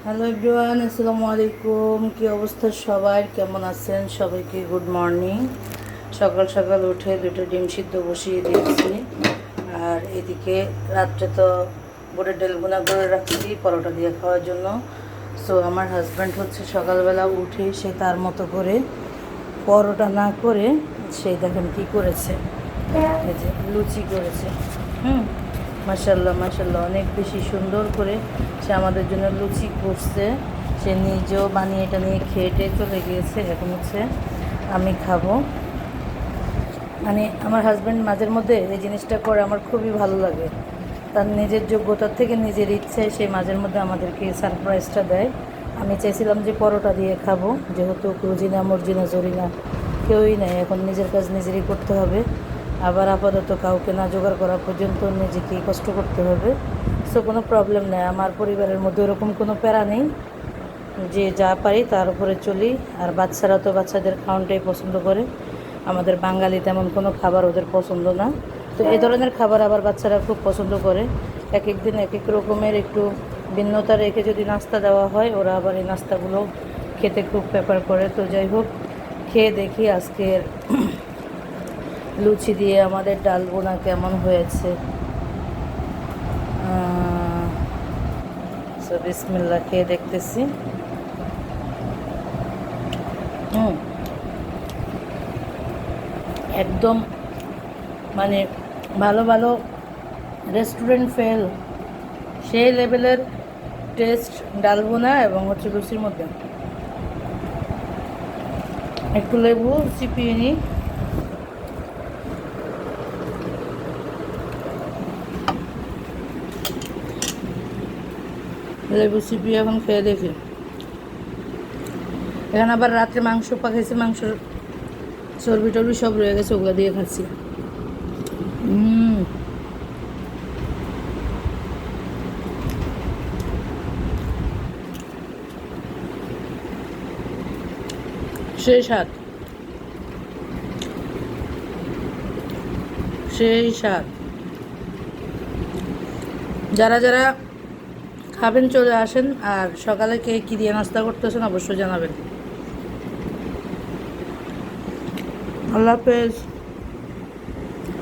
Hello everyone, আসসালামু আলাইকুম। কী অবস্থা সবার, কেমন আছেন? সবাইকে গুড মর্নিং। সকাল সকাল উঠে দুটো ডিম সিদ্ধ বসিয়ে দিয়েছি। আর এদিকে রাত্রে তো বুটের ডাল ভুনা করে রাখছি পরোটা দিয়ে খাওয়ার জন্য। সো আমার হাজব্যান্ড হচ্ছে সকালবেলা উঠে সে তার মতো করে পরোটা না করে সেই দেখেন কী করেছে, এই যে লুচি করেছে। মাশাল্লাহ মাশাল্লাহ, অনেক বেশি সুন্দর করে সে আমাদের জন্য লুচি করছে। সে নিজেও বানিয়ে এটা নিয়ে খেয়ে চলে গিয়েছে। এখন হচ্ছে আমি খাবো। মানে আমার হাজব্যান্ড মাঝের মধ্যে এই জিনিসটা করে আমার খুবই ভালো লাগে। তার নিজের যোগ্যতার থেকে নিজের ইচ্ছায় সে মাঝের মধ্যে আমাদেরকে সারপ্রাইজটা দেয়। আমি চাইছিলাম যে পরোটা দিয়ে খাবো, যেহেতু রুজিনা মর্জিনা জরিনা কেউই নেই, এখন নিজের কাজ নিজেরই করতে হবে। আবার আপাতত কাউকে না জোগাড় করা পর্যন্ত নিজেকেই কষ্ট করতে হবে। সো কোনো প্রবলেম নেই, আমার পরিবারের মধ্যে ওরকম কোনো প্যারা নেই, যে যা পারি তার উপরে চলি। আর বাচ্চারা তো বাচ্চাদের খাওয়ানটাই পছন্দ করে। আমাদের বাঙালি তেমন কোনো খাবার ওদের পছন্দ না, তো এই ধরনের খাবার আবার বাচ্চারা খুব পছন্দ করে। এক এক দিন এক এক রকমের একটু ভিন্নতা রেখে যদি নাস্তা দেওয়া হয়, ওরা আবার এই নাস্তাগুলো খেতে খুব প্রেফার করে। তো যাই হোক, খেয়ে দেখি আজকের লুচি দিয়ে আমাদের ডাল বোনা কেমন হয়েছে। সো বিসমিল্লাহ, খেয়ে দেখতেছি। একদম মানে ভালো ভালো রেস্টুরেন্ট ফেল সেই লেভেলের টেস্ট ডাল বোনা এবং হচ্ছে লুচির মধ্যে। একটু লেবু চিপিয়ে নিই। লেবু চিপিয়ে এখন খেয়ে দেখি। এখানে আবার রাত্রে মাংস পাকাইছি, মাংসর চর্বি টর্বি সব রয়ে গেছে, ওগুলো দিয়ে খাচ্ছি। সেই স্বাদ, সেই স্বাদ। যারা যারা খাবেন চলে আসেন। আর সকালে কে কী দিয়ে নাস্তা করতেছেন অবশ্যই জানাবেন। আল্লাহ হাফেজ।